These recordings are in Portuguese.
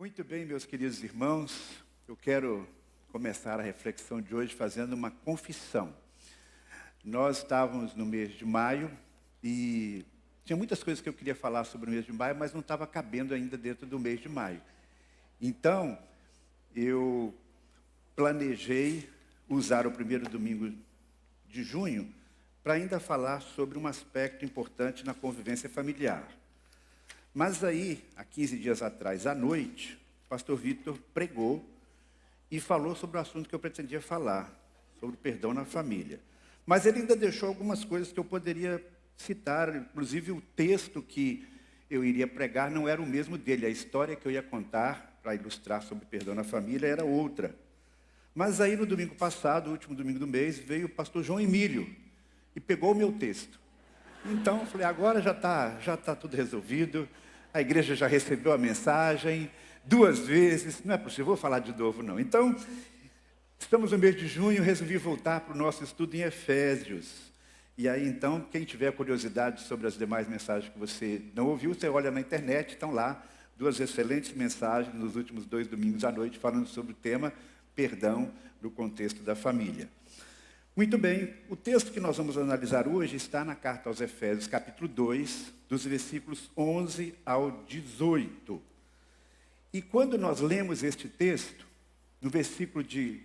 Muito bem, meus queridos irmãos, eu quero começar a reflexão de hoje fazendo uma confissão. Nós estávamos no mês de maio e tinha muitas coisas que eu queria falar sobre o mês de maio, mas não estava cabendo ainda dentro do mês de maio. Então, eu planejei usar o primeiro domingo de junho para ainda falar sobre um aspecto importante na convivência familiar. Mas aí, há 15 dias atrás, à noite, o pastor Vitor pregou e falou sobre o assunto que eu pretendia falar, sobre o perdão na família. Mas ele ainda deixou algumas coisas que eu poderia citar, inclusive o texto que eu iria pregar não era o mesmo dele, a história que eu ia contar para ilustrar sobre perdão na família era outra. Mas aí no domingo passado, o último domingo do mês, veio o pastor João Emílio e pegou o meu texto. Então, eu falei, agora já tá tudo resolvido, a igreja já recebeu a mensagem 2 vezes, não é possível, vou falar de novo não. Então, estamos no mês de junho, resolvi voltar para o nosso estudo em Efésios. E aí, então, quem tiver curiosidade sobre as demais mensagens que você não ouviu, você olha na internet, estão lá 2 excelentes mensagens nos últimos 2 domingos à noite, falando sobre o tema perdão no contexto da família. Muito bem, o texto que nós vamos analisar hoje está na carta aos Efésios, capítulo 2, dos versículos 11 ao 18. E quando nós lemos este texto, no versículo de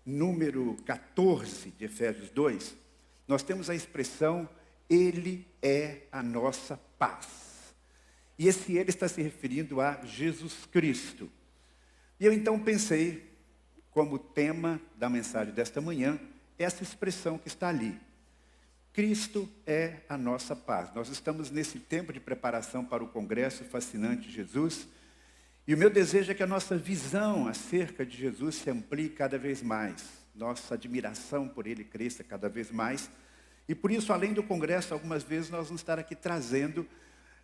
número 14 de Efésios 2, nós temos a expressão, Ele é a nossa paz. E esse Ele está se referindo a Jesus Cristo. E eu então pensei, como tema da mensagem desta manhã, essa expressão que está ali. Cristo é a nossa paz. Nós estamos nesse tempo de preparação para o Congresso Fascinante Jesus. E o meu desejo é que a nossa visão acerca de Jesus se amplie cada vez mais. Nossa admiração por Ele cresça cada vez mais. E por isso, além do Congresso, algumas vezes nós vamos estar aqui trazendo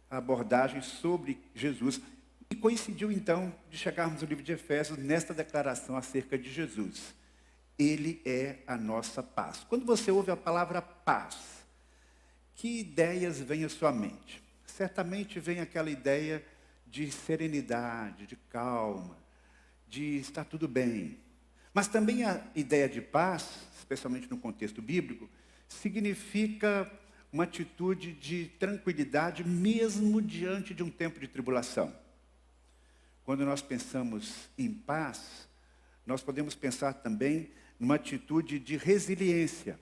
abordagens sobre Jesus. E coincidiu então de chegarmos no livro de Efésios nesta declaração acerca de Jesus. Ele é a nossa paz. Quando você ouve a palavra paz, que ideias vêm à sua mente? Certamente vem aquela ideia de serenidade, de calma, de estar tudo bem. Mas também a ideia de paz, especialmente no contexto bíblico, significa uma atitude de tranquilidade mesmo diante de um tempo de tribulação. Quando nós pensamos em paz, nós podemos pensar também numa atitude de resiliência.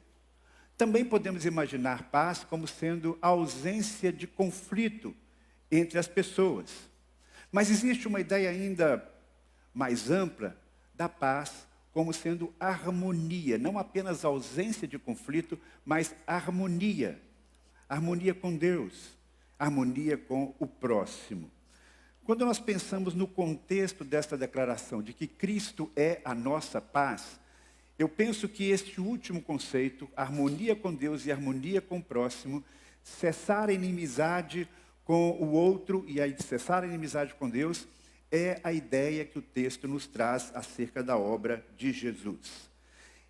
Também podemos imaginar paz como sendo a ausência de conflito entre as pessoas. Mas existe uma ideia ainda mais ampla da paz como sendo harmonia, não apenas ausência de conflito, mas harmonia. Harmonia com Deus, harmonia com o próximo. Quando nós pensamos no contexto desta declaração de que Cristo é a nossa paz, eu penso que este último conceito, harmonia com Deus e harmonia com o próximo, cessar a inimizade com o outro e aí cessar a inimizade com Deus, é a ideia que o texto nos traz acerca da obra de Jesus.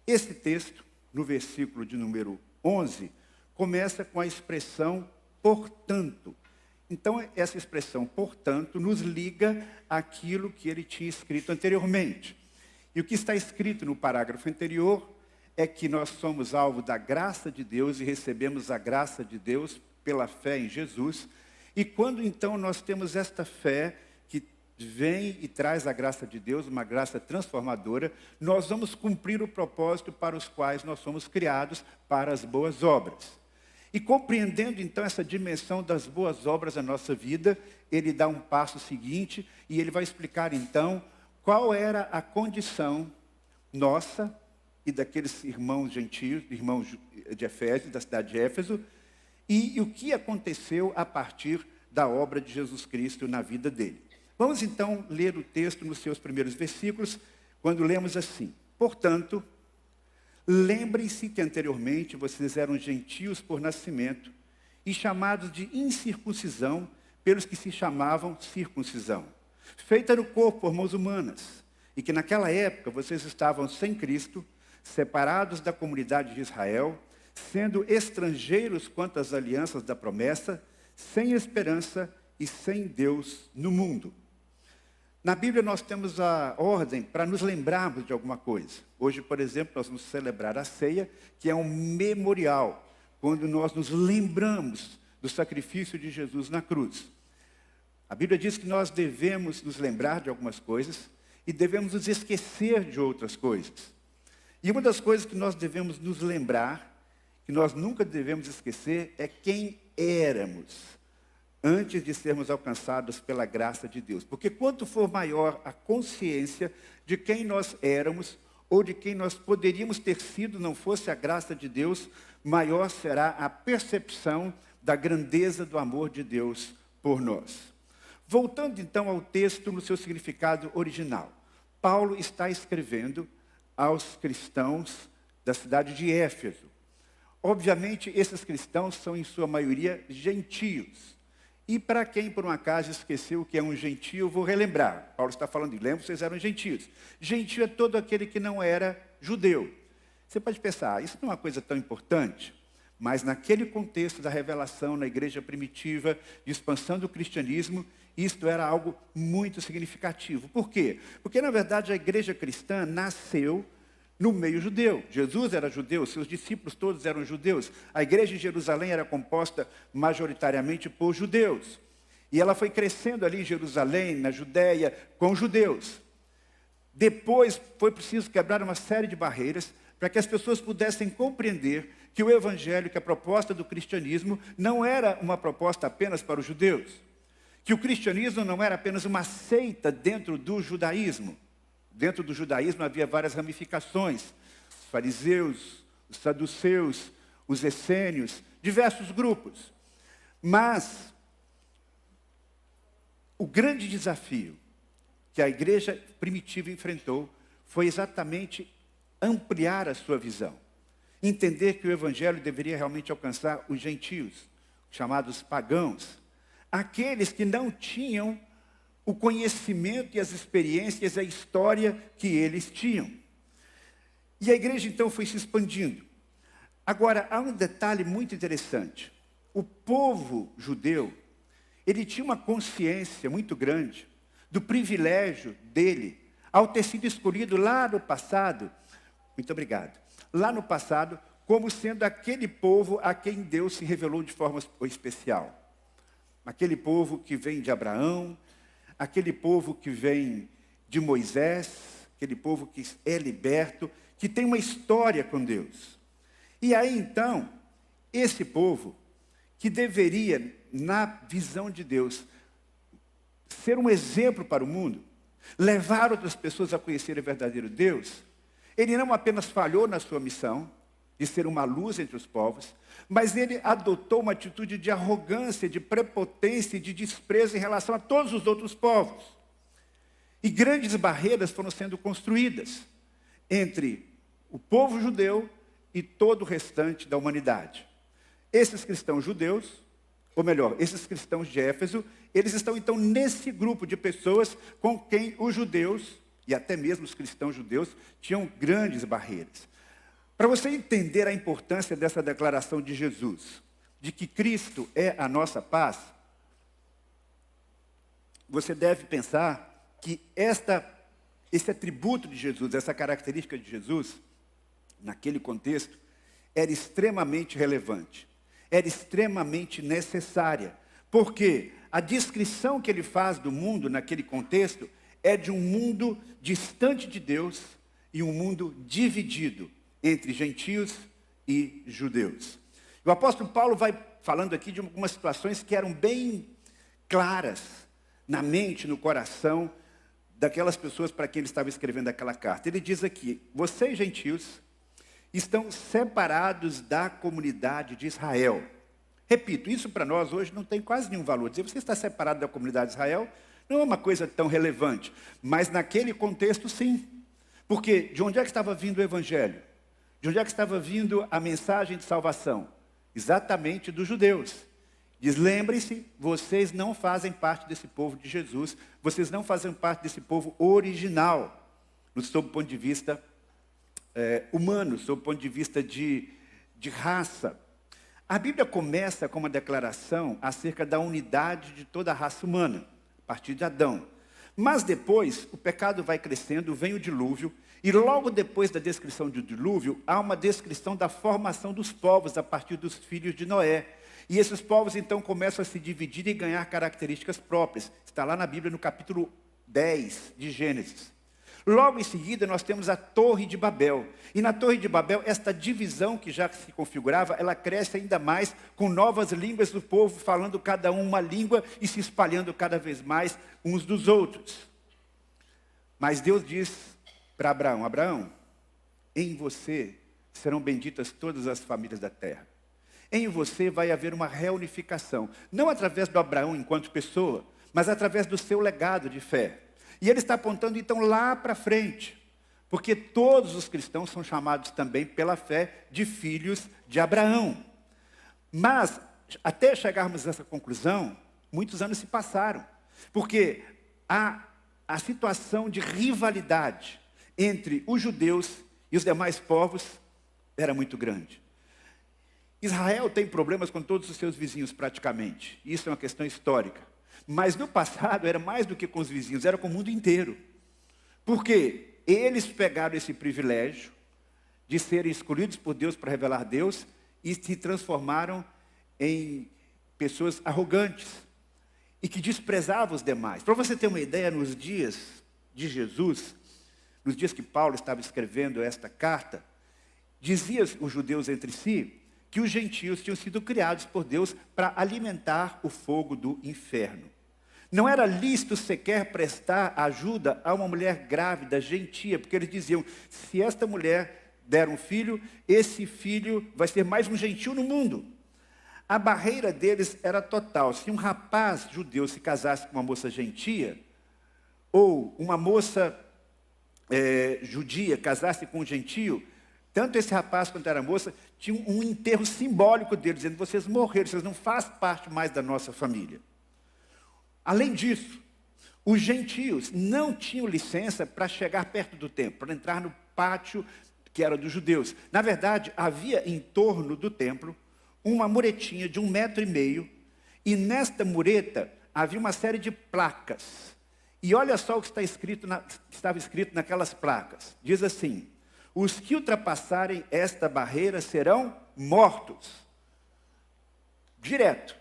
Esse texto, no versículo de número 11, começa com a expressão portanto. Então, essa expressão, portanto, nos liga àquilo que ele tinha escrito anteriormente. E o que está escrito no parágrafo anterior é que nós somos alvo da graça de Deus e recebemos a graça de Deus pela fé em Jesus. E quando então nós temos esta fé que vem e traz a graça de Deus, uma graça transformadora, nós vamos cumprir o propósito para os quais nós somos criados para as boas obras. E compreendendo então essa dimensão das boas obras da nossa vida, ele dá um passo seguinte e ele vai explicar então qual era a condição nossa e daqueles irmãos gentios, irmãos de Efésios, da cidade de Éfeso, e o que aconteceu a partir da obra de Jesus Cristo na vida dele. Vamos então ler o texto nos seus primeiros versículos, quando lemos assim: portanto, lembrem-se que anteriormente vocês eram gentios por nascimento e chamados de incircuncisão pelos que se chamavam circuncisão, feita no corpo por mãos humanas, e que naquela época vocês estavam sem Cristo, separados da comunidade de Israel, sendo estrangeiros quanto às alianças da promessa, sem esperança e sem Deus no mundo. Na Bíblia nós temos a ordem para nos lembrarmos de alguma coisa. Hoje, por exemplo, nós vamos celebrar a ceia, que é um memorial, quando nós nos lembramos do sacrifício de Jesus na cruz. A Bíblia diz que nós devemos nos lembrar de algumas coisas e devemos nos esquecer de outras coisas. E uma das coisas que nós devemos nos lembrar, que nós nunca devemos esquecer, é quem éramos antes de sermos alcançados pela graça de Deus. Porque quanto for maior a consciência de quem nós éramos, ou de quem nós poderíamos ter sido, não fosse a graça de Deus, maior será a percepção da grandeza do amor de Deus por nós. Voltando então ao texto no seu significado original. Paulo está escrevendo aos cristãos da cidade de Éfeso. Obviamente, esses cristãos são, em sua maioria, gentios. E para quem, por um acaso, esqueceu o que é um gentio, eu vou relembrar. Paulo está falando, e lembro, vocês eram gentios. Gentio é todo aquele que não era judeu. Você pode pensar, isso não é uma coisa tão importante, mas naquele contexto da revelação na igreja primitiva, de expansão do cristianismo, isto era algo muito significativo. Por quê? Porque, na verdade, a igreja cristã nasceu no meio judeu. Jesus era judeu, seus discípulos todos eram judeus. A igreja de Jerusalém era composta majoritariamente por judeus. E ela foi crescendo ali em Jerusalém, na Judéia, com judeus. Depois foi preciso quebrar uma série de barreiras para que as pessoas pudessem compreender que o evangelho, que a proposta do cristianismo não era uma proposta apenas para os judeus. Que o cristianismo não era apenas uma seita dentro do judaísmo. Dentro do judaísmo havia várias ramificações. Os fariseus, os saduceus, os essênios, diversos grupos. Mas o grande desafio que a igreja primitiva enfrentou foi exatamente ampliar a sua visão. Entender que o evangelho deveria realmente alcançar os gentios, chamados pagãos. Aqueles que não tinham o conhecimento e as experiências, a história que eles tinham. E a igreja então foi se expandindo. Agora, há um detalhe muito interessante. O povo judeu, ele tinha uma consciência muito grande do privilégio dele, ao ter sido escolhido lá no passado, muito obrigado, lá no passado, como sendo aquele povo a quem Deus se revelou de forma especial. Aquele povo que vem de Abraão, aquele povo que vem de Moisés, aquele povo que é liberto, que tem uma história com Deus. E aí então, esse povo, que deveria, na visão de Deus, ser um exemplo para o mundo, levar outras pessoas a conhecer o verdadeiro Deus, ele não apenas falhou na sua missão, de ser uma luz entre os povos, mas ele adotou uma atitude de arrogância, de prepotência e de desprezo em relação a todos os outros povos. E grandes barreiras foram sendo construídas entre o povo judeu e todo o restante da humanidade. Esses cristãos judeus, ou melhor, esses cristãos de Éfeso, eles estão então nesse grupo de pessoas com quem os judeus, e até mesmo os cristãos judeus, tinham grandes barreiras. Para você entender a importância dessa declaração de Jesus, de que Cristo é a nossa paz, você deve pensar que esse atributo de Jesus, essa característica de Jesus, naquele contexto, era extremamente relevante, era extremamente necessária, porque a descrição que ele faz do mundo naquele contexto é de um mundo distante de Deus e um mundo dividido entre gentios e judeus. O apóstolo Paulo vai falando aqui de algumas situações que eram bem claras na mente, no coração daquelas pessoas para quem ele estava escrevendo aquela carta. Ele diz aqui, vocês gentios estão separados da comunidade de Israel. Repito, isso para nós hoje não tem quase nenhum valor. Dizer, você está separado da comunidade de Israel não é uma coisa tão relevante, mas naquele contexto sim. Porque de onde é que estava vindo o evangelho? De onde é que estava vindo a mensagem de salvação? Exatamente dos judeus. Diz, lembrem-se, vocês não fazem parte desse povo de Jesus, vocês não fazem parte desse povo original, sob o ponto de vista humano, sob o ponto de vista de raça. A Bíblia começa com uma declaração acerca da unidade de toda a raça humana, a partir de Adão. Mas depois, o pecado vai crescendo, vem o dilúvio, e logo depois da descrição do dilúvio, há uma descrição da formação dos povos a partir dos filhos de Noé. E esses povos então começam a se dividir e ganhar características próprias. Está lá na Bíblia, no capítulo 10 de Gênesis. Logo em seguida, nós temos a Torre de Babel. E na Torre de Babel, esta divisão que já se configurava, ela cresce ainda mais, com novas línguas do povo, falando cada um uma língua e se espalhando cada vez mais uns dos outros. Mas Deus diz para Abraão: Abraão, em você serão benditas todas as famílias da terra. Em você vai haver uma reunificação. Não através do Abraão enquanto pessoa, mas através do seu legado de fé. E ele está apontando então lá para frente. Porque todos os cristãos são chamados também pela fé de filhos de Abraão. Mas, até chegarmos a essa conclusão, muitos anos se passaram. Porque a situação de rivalidade entre os judeus e os demais povos era muito grande. Israel tem problemas com todos os seus vizinhos praticamente. Isso é uma questão histórica. Mas no passado era mais do que com os vizinhos, era com o mundo inteiro. Porque eles pegaram esse privilégio de serem escolhidos por Deus para revelar Deus e se transformaram em pessoas arrogantes e que desprezavam os demais. Para você ter uma ideia, nos dias de Jesus, nos dias que Paulo estava escrevendo esta carta, diziam os judeus entre si que os gentios tinham sido criados por Deus para alimentar o fogo do inferno. Não era lícito sequer prestar ajuda a uma mulher grávida, gentia, porque eles diziam, se esta mulher der um filho, esse filho vai ser mais um gentio no mundo. A barreira deles era total. Se um rapaz judeu se casasse com uma moça gentia, ou uma moça judia casasse com um gentio, tanto esse rapaz quanto a moça tinham um enterro simbólico deles, dizendo, vocês morreram, vocês não fazem parte mais da nossa família. Além disso, os gentios não tinham licença para chegar perto do templo, para entrar no pátio que era dos judeus. Na verdade, havia em torno do templo uma muretinha de 1,5 metro, e nesta mureta havia uma série de placas. E olha só o que estava escrito naquelas placas. Diz assim, os que ultrapassarem esta barreira serão mortos. Direto.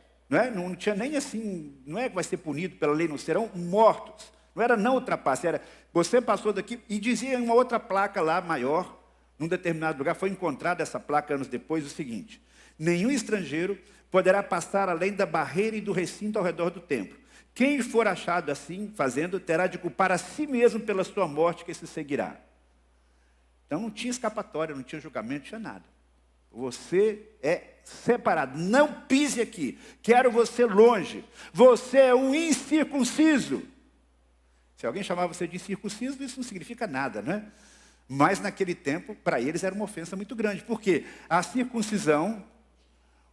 Não tinha nem assim, não é que vai ser punido pela lei, não, serão mortos. Não era não ultrapasse, era você passou daqui, e dizia em uma outra placa lá maior, num determinado lugar, foi encontrada essa placa anos depois, o seguinte, nenhum estrangeiro poderá passar além da barreira e do recinto ao redor do templo. Quem for achado assim, fazendo, terá de culpar a si mesmo pela sua morte que se seguirá. Então não tinha escapatória, não tinha julgamento, não tinha nada. Você é separado, não pise aqui, quero você longe, você é um incircunciso. Se alguém chamar você de incircunciso, isso não significa nada, não é? Mas naquele tempo, para eles era uma ofensa muito grande, porque a circuncisão,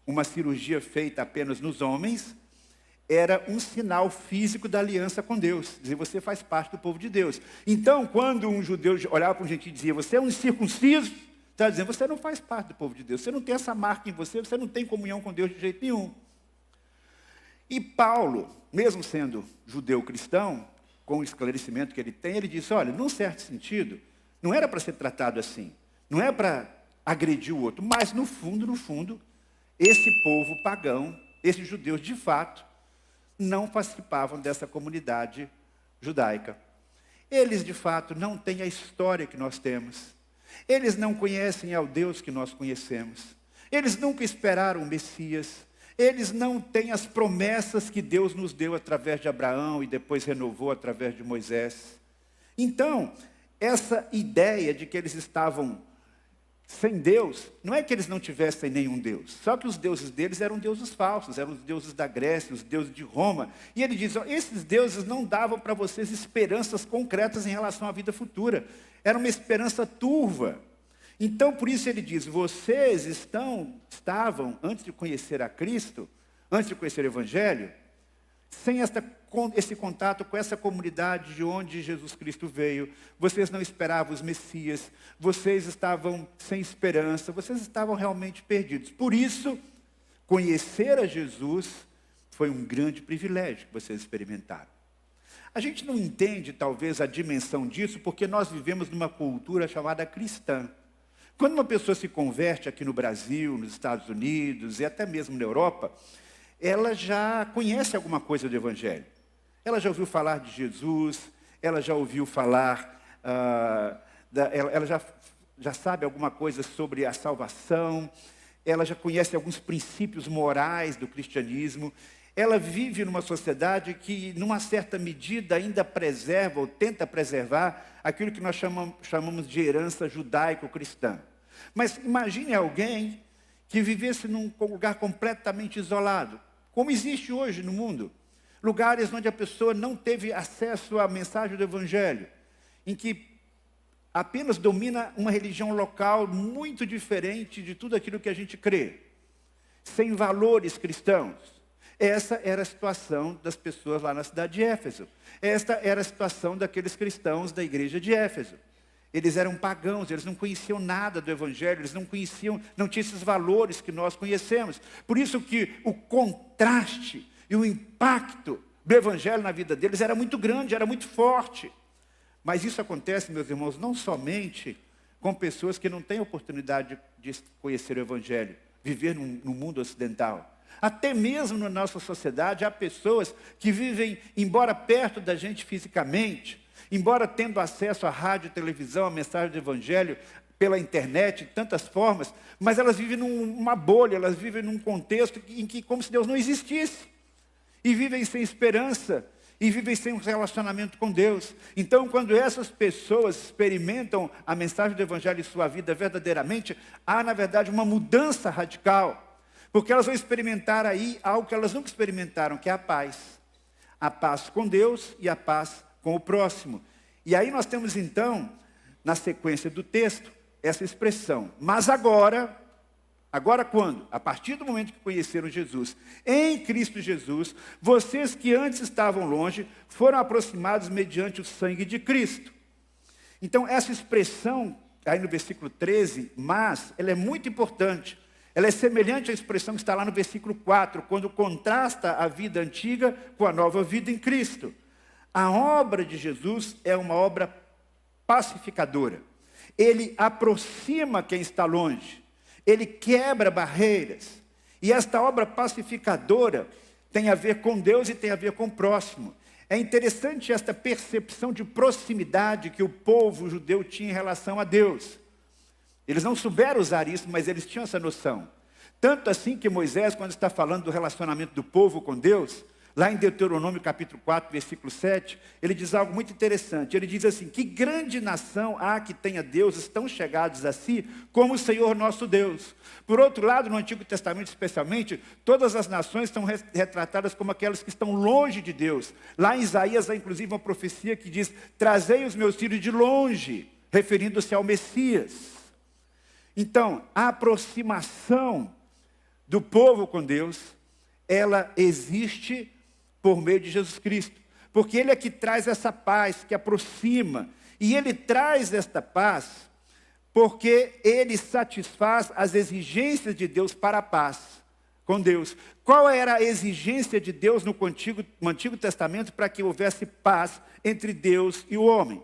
uma cirurgia feita apenas nos homens, era um sinal físico da aliança com Deus, dizer, você faz parte do povo de Deus. Então, quando um judeu olhava para um gentio e dizia, você é um incircunciso, está dizendo, você não faz parte do povo de Deus, você não tem essa marca em você, você não tem comunhão com Deus de jeito nenhum. E Paulo, mesmo sendo judeu cristão, com o esclarecimento que ele tem, ele disse, olha, num certo sentido, não era para ser tratado assim, não é para agredir o outro, mas no fundo, esse povo pagão, esses judeus de fato, não participavam dessa comunidade judaica. Eles de fato não têm a história que nós temos. Eles não conhecem ao Deus que nós conhecemos. Eles nunca esperaram o Messias. Eles não têm as promessas que Deus nos deu através de Abraão e depois renovou através de Moisés. Então, essa ideia de que eles estavam sem Deus, não é que eles não tivessem nenhum Deus. Só que os deuses deles eram deuses falsos, eram os deuses da Grécia, os deuses de Roma. E ele diz, esses deuses não davam para vocês esperanças concretas em relação à vida futura. Era uma esperança turva. Então, por isso ele diz, vocês estavam, antes de conhecer a Cristo, antes de conhecer o Evangelho, sem esse contato com essa comunidade de onde Jesus Cristo veio, vocês não esperavam os Messias, vocês estavam sem esperança, vocês estavam realmente perdidos. Por isso, conhecer a Jesus foi um grande privilégio que vocês experimentaram. A gente não entende, talvez, a dimensão disso, porque nós vivemos numa cultura chamada cristã. Quando uma pessoa se converte aqui no Brasil, nos Estados Unidos e até mesmo na Europa, ela já conhece alguma coisa do Evangelho. Ela já ouviu falar de Jesus, ela já ouviu falar, ela já sabe alguma coisa sobre a salvação, ela já conhece alguns princípios morais do cristianismo. Ela vive numa sociedade que, numa certa medida, ainda preserva ou tenta preservar aquilo que nós chamamos de herança judaico-cristã. Mas imagine alguém que vivesse num lugar completamente isolado, como existe hoje no mundo. Lugares onde a pessoa não teve acesso à mensagem do Evangelho, em que apenas domina uma religião local muito diferente de tudo aquilo que a gente crê, sem valores cristãos. Essa era a situação das pessoas lá na cidade de Éfeso. Esta era a situação daqueles cristãos da igreja de Éfeso. Eles eram pagãos, eles não conheciam nada do Evangelho, eles não tinham esses valores que nós conhecemos. Por isso que o contraste e o impacto do Evangelho na vida deles era muito grande, era muito forte. Mas isso acontece, meus irmãos, não somente com pessoas que não têm oportunidade de conhecer o Evangelho, viver no mundo ocidental. Até mesmo na nossa sociedade há pessoas que vivem, embora perto da gente fisicamente, embora tendo acesso à rádio, televisão, à mensagem do Evangelho, pela internet, de tantas formas, mas elas vivem numa bolha, elas vivem num contexto em que, como se Deus não existisse. E vivem sem esperança, e vivem sem um relacionamento com Deus. Então, quando essas pessoas experimentam a mensagem do Evangelho em sua vida verdadeiramente, há, na verdade, uma mudança radical. Porque elas vão experimentar aí algo que elas nunca experimentaram, que é a paz. A paz com Deus e a paz com o próximo. E aí nós temos então, na sequência do texto, essa expressão. Mas agora quando? A partir do momento que conheceram Jesus, em Cristo Jesus, vocês que antes estavam longe, foram aproximados mediante o sangue de Cristo. Então essa expressão, aí no versículo 13, mas, ela é muito importante. Ela é semelhante à expressão que está lá no versículo 4, quando contrasta a vida antiga com a nova vida em Cristo. A obra de Jesus é uma obra pacificadora. Ele aproxima quem está longe. Ele quebra barreiras. E esta obra pacificadora tem a ver com Deus e tem a ver com o próximo. É interessante esta percepção de proximidade que o povo judeu tinha em relação a Deus. Eles não souberam usar isso, mas eles tinham essa noção. Tanto assim que Moisés, quando está falando do relacionamento do povo com Deus, lá em Deuteronômio capítulo 4, versículo 7, ele diz algo muito interessante. Ele diz assim, que grande nação há que tenha deuses tão chegados a si, como o Senhor nosso Deus. Por outro lado, no Antigo Testamento especialmente, todas as nações são retratadas como aquelas que estão longe de Deus. Lá em Isaías há inclusive uma profecia que diz, trazei os meus filhos de longe, referindo-se ao Messias. Então, a aproximação do povo com Deus, ela existe por meio de Jesus Cristo. Porque Ele é que traz essa paz, que aproxima. E Ele traz esta paz porque Ele satisfaz as exigências de Deus para a paz com Deus. Qual era a exigência de Deus no Antigo Testamento para que houvesse paz entre Deus e o homem?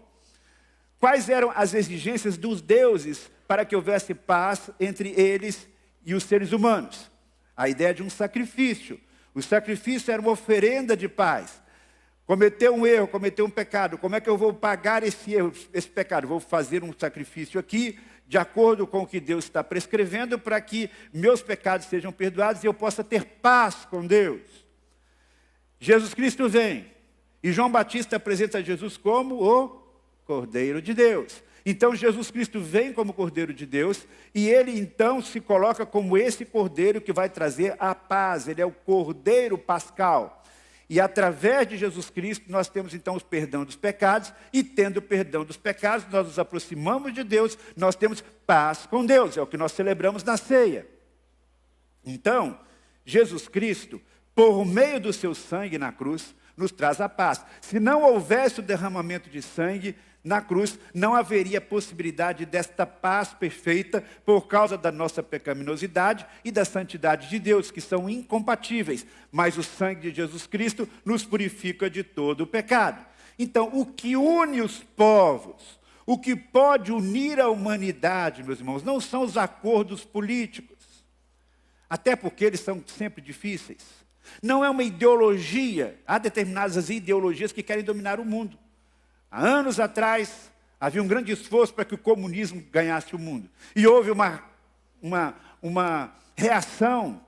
Quais eram as exigências dos deuses para que houvesse paz entre eles e os seres humanos? A ideia de um sacrifício. O sacrifício era uma oferenda de paz. Cometeu um erro, cometeu um pecado. Como é que eu vou pagar esse erro, esse pecado? Vou fazer um sacrifício aqui, de acordo com o que Deus está prescrevendo, para que meus pecados sejam perdoados e eu possa ter paz com Deus. Jesus Cristo vem. E João Batista apresenta Jesus como o Cordeiro de Deus. Então Jesus Cristo vem como Cordeiro de Deus e Ele então se coloca como esse Cordeiro que vai trazer a paz. Ele é o Cordeiro Pascal. E através de Jesus Cristo nós temos então o perdão dos pecados e tendo o perdão dos pecados nós nos aproximamos de Deus, nós temos paz com Deus. É o que nós celebramos na ceia. Então, Jesus Cristo, por meio do seu sangue na cruz, nos traz a paz. Se não houvesse o derramamento de sangue na cruz, não haveria possibilidade desta paz perfeita por causa da nossa pecaminosidade e da santidade de Deus, que são incompatíveis. Mas o sangue de Jesus Cristo nos purifica de todo o pecado. Então, o que une os povos, o que pode unir a humanidade, meus irmãos, não são os acordos políticos, até porque eles são sempre difíceis. Não é uma ideologia, há determinadas ideologias que querem dominar o mundo. Há anos atrás, havia um grande esforço para que o comunismo ganhasse o mundo. E houve uma reação,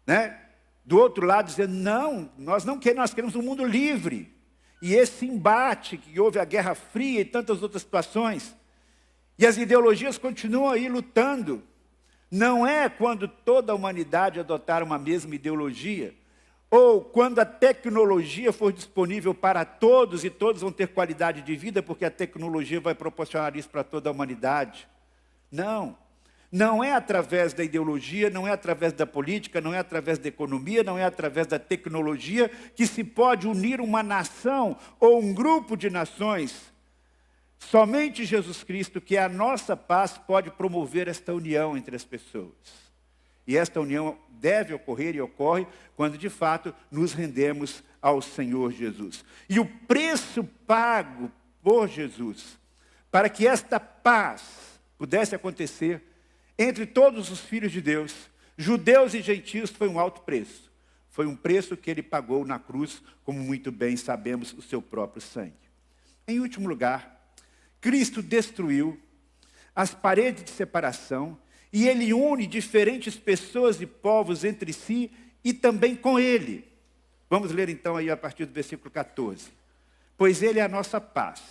né, do outro lado, dizendo, não, nós não queremos, nós queremos um mundo livre. E esse embate, que houve a Guerra Fria e tantas outras situações, e as ideologias continuam aí lutando. Não é quando toda a humanidade adotar uma mesma ideologia, ou quando a tecnologia for disponível para todos e todos vão ter qualidade de vida, porque a tecnologia vai proporcionar isso para toda a humanidade. Não. Não é através da ideologia, não é através da política, não é através da economia, não é através da tecnologia que se pode unir uma nação ou um grupo de nações. Somente Jesus Cristo, que é a nossa paz, pode promover esta união entre as pessoas. E esta união deve ocorrer e ocorre quando de fato nos rendemos ao Senhor Jesus. E o preço pago por Jesus para que esta paz pudesse acontecer entre todos os filhos de Deus, judeus e gentios, foi um alto preço. Foi um preço que ele pagou na cruz, como muito bem sabemos, o seu próprio sangue. Em último lugar, Cristo destruiu as paredes de separação e ele une diferentes pessoas e povos entre si e também com ele. Vamos ler então aí a partir do versículo 14. Pois ele é a nossa paz,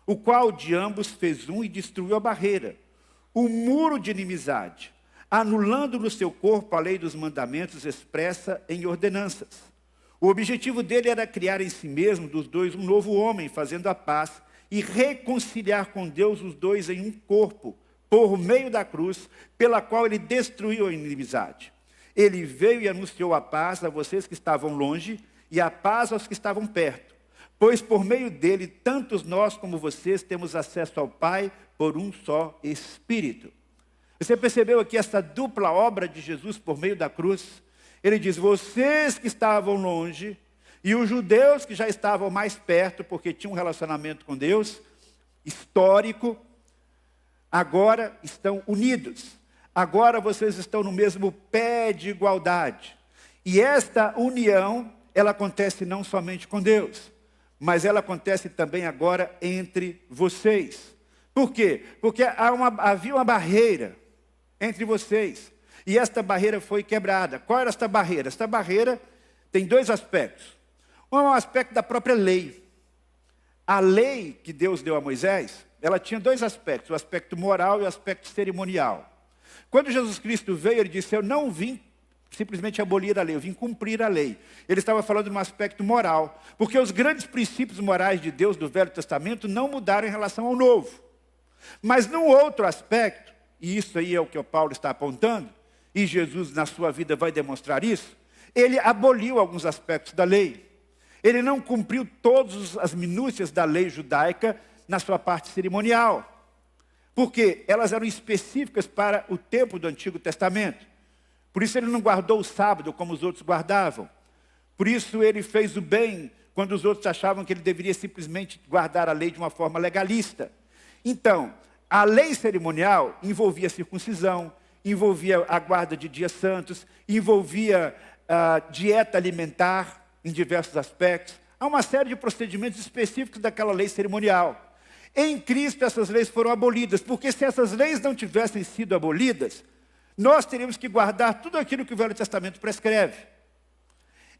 o qual de ambos fez um e destruiu a barreira, o muro de inimizade, anulando no seu corpo a lei dos mandamentos expressa em ordenanças. O objetivo dele era criar em si mesmo dos dois um novo homem, fazendo a paz, e reconciliar com Deus os dois em um corpo, por meio da cruz, pela qual ele destruiu a inimizade. Ele veio e anunciou a paz a vocês que estavam longe, e a paz aos que estavam perto. Pois por meio dele, tantos nós como vocês temos acesso ao Pai por um só Espírito. Você percebeu aqui essa dupla obra de Jesus por meio da cruz? Ele diz, vocês que estavam longe, e os judeus que já estavam mais perto, porque tinham um relacionamento com Deus, histórico, agora estão unidos. Agora vocês estão no mesmo pé de igualdade. E esta união, ela acontece não somente com Deus, mas ela acontece também agora entre vocês. Por quê? Porque havia uma barreira entre vocês. E esta barreira foi quebrada. Qual era esta barreira? Esta barreira tem dois aspectos. Um é o aspecto da própria lei. A lei que Deus deu a Moisés, ela tinha dois aspectos, o aspecto moral e o aspecto cerimonial. Quando Jesus Cristo veio, ele disse, eu não vim simplesmente abolir a lei, eu vim cumprir a lei. Ele estava falando de um aspecto moral, porque os grandes princípios morais de Deus do Velho Testamento não mudaram em relação ao Novo. Mas num outro aspecto, e isso aí é o que o Paulo está apontando, e Jesus na sua vida vai demonstrar isso, ele aboliu alguns aspectos da lei. Ele não cumpriu todas as minúcias da lei judaica na sua parte cerimonial. Porque elas eram específicas para o tempo do Antigo Testamento. Por isso ele não guardou o sábado como os outros guardavam. Por isso ele fez o bem quando os outros achavam que ele deveria simplesmente guardar a lei de uma forma legalista. Então, a lei cerimonial envolvia circuncisão, envolvia a guarda de dias santos, envolvia dieta alimentar em diversos aspectos. Há uma série de procedimentos específicos daquela lei cerimonial. Em Cristo essas leis foram abolidas, porque se essas leis não tivessem sido abolidas, nós teríamos que guardar tudo aquilo que o Velho Testamento prescreve.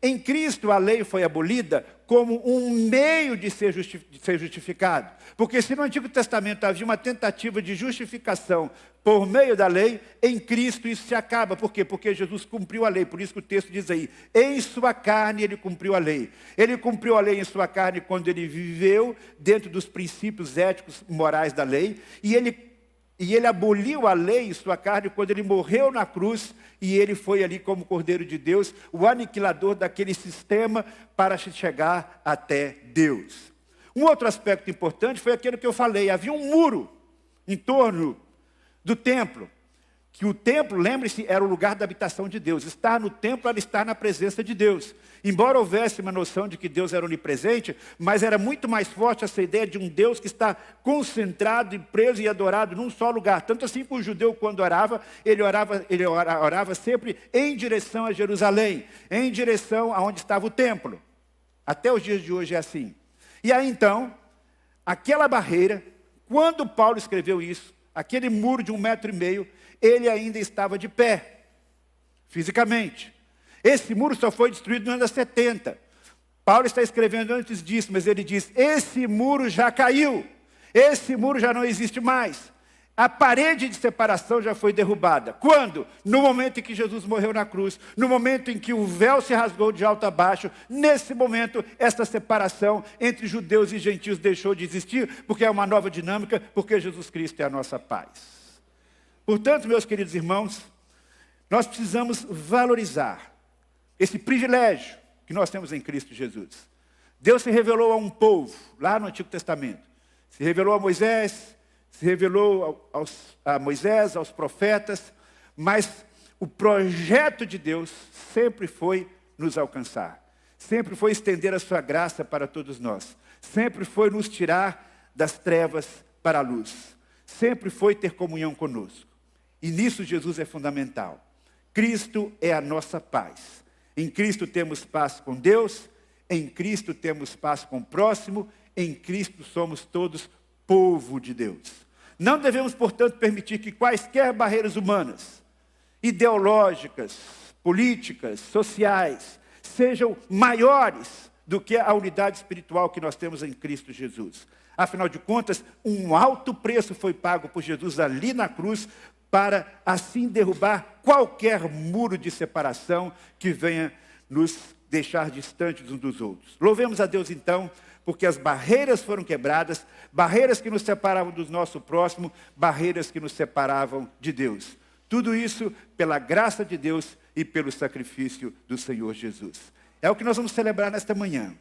Em Cristo a lei foi abolida como um meio de ser justificado. Porque se no Antigo Testamento havia uma tentativa de justificação por meio da lei, em Cristo isso se acaba. Por quê? Porque Jesus cumpriu a lei. Por isso que o texto diz aí, em sua carne ele cumpriu a lei. Ele cumpriu a lei em sua carne quando ele viveu dentro dos princípios éticos e morais da lei. E ele aboliu a lei em sua carne quando ele morreu na cruz e ele foi ali como Cordeiro de Deus, o aniquilador daquele sistema para chegar até Deus. Um outro aspecto importante foi aquilo que eu falei, havia um muro em torno do templo. que o templo, lembre-se, era o lugar da habitação de Deus. Estar no templo era estar na presença de Deus. Embora houvesse uma noção de que Deus era onipresente, mas era muito mais forte essa ideia de um Deus que está concentrado e preso e adorado num só lugar. Tanto assim que o judeu, quando orava, ele orava sempre em direção a Jerusalém, em direção aonde estava o templo. Até os dias de hoje é assim. E aí então, aquela barreira, quando Paulo escreveu isso, aquele muro de 1,5 metro, ele ainda estava de pé, fisicamente. Esse muro só foi destruído nos anos 70. Paulo está escrevendo antes disso, mas ele diz, esse muro já caiu, esse muro já não existe mais. A parede de separação já foi derrubada. Quando? No momento em que Jesus morreu na cruz, no momento em que o véu se rasgou de alto a baixo, nesse momento, essa separação entre judeus e gentios deixou de existir, porque é uma nova dinâmica, porque Jesus Cristo é a nossa paz. Portanto, meus queridos irmãos, nós precisamos valorizar esse privilégio que nós temos em Cristo Jesus. Deus se revelou a um povo, lá no Antigo Testamento. Se revelou a Moisés, se revelou a Moisés, aos profetas, mas o projeto de Deus sempre foi nos alcançar. Sempre foi estender a sua graça para todos nós. Sempre foi nos tirar das trevas para a luz. Sempre foi ter comunhão conosco. E nisso Jesus é fundamental. Cristo é a nossa paz. Em Cristo temos paz com Deus, em Cristo temos paz com o próximo, em Cristo somos todos povo de Deus. Não devemos, portanto, permitir que quaisquer barreiras humanas, ideológicas, políticas, sociais, sejam maiores do que a unidade espiritual que nós temos em Cristo Jesus. Afinal de contas, um alto preço foi pago por Jesus ali na cruz, para assim derrubar qualquer muro de separação que venha nos deixar distantes uns dos outros. Louvemos a Deus então, porque as barreiras foram quebradas, barreiras que nos separavam do nosso próximo, barreiras que nos separavam de Deus. Tudo isso pela graça de Deus e pelo sacrifício do Senhor Jesus. É o que nós vamos celebrar nesta manhã.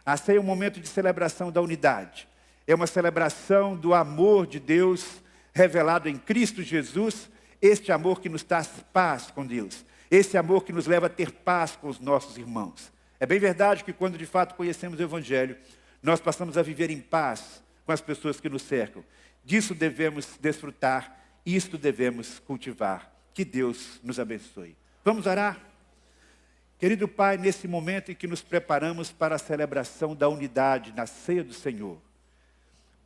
A ceia é um momento de celebração da unidade. É uma celebração do amor de Deus revelado em Cristo Jesus, este amor que nos traz paz com Deus, esse amor que nos leva a ter paz com os nossos irmãos. É bem verdade que quando de fato conhecemos o Evangelho, nós passamos a viver em paz com as pessoas que nos cercam. Disso devemos desfrutar, isto devemos cultivar. Que Deus nos abençoe. Vamos orar? Querido Pai, nesse momento em que nos preparamos para a celebração da unidade na ceia do Senhor,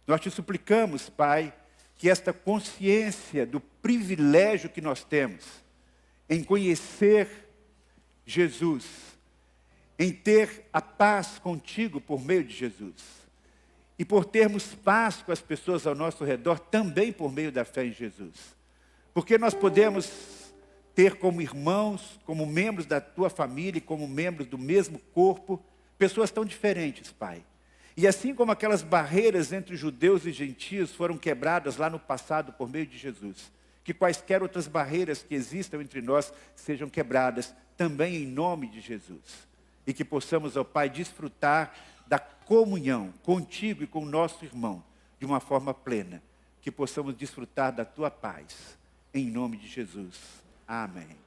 nós te suplicamos, Pai, que esta consciência do privilégio que nós temos em conhecer Jesus, em ter a paz contigo por meio de Jesus, e por termos paz com as pessoas ao nosso redor também por meio da fé em Jesus. Porque nós podemos ter como irmãos, como membros da tua família, como membros do mesmo corpo, pessoas tão diferentes, Pai. E assim como aquelas barreiras entre judeus e gentios foram quebradas lá no passado por meio de Jesus, que quaisquer outras barreiras que existam entre nós sejam quebradas também em nome de Jesus. E que possamos, ó Pai, desfrutar da comunhão contigo e com o nosso irmão de uma forma plena. Que possamos desfrutar da tua paz. Em nome de Jesus. Amém.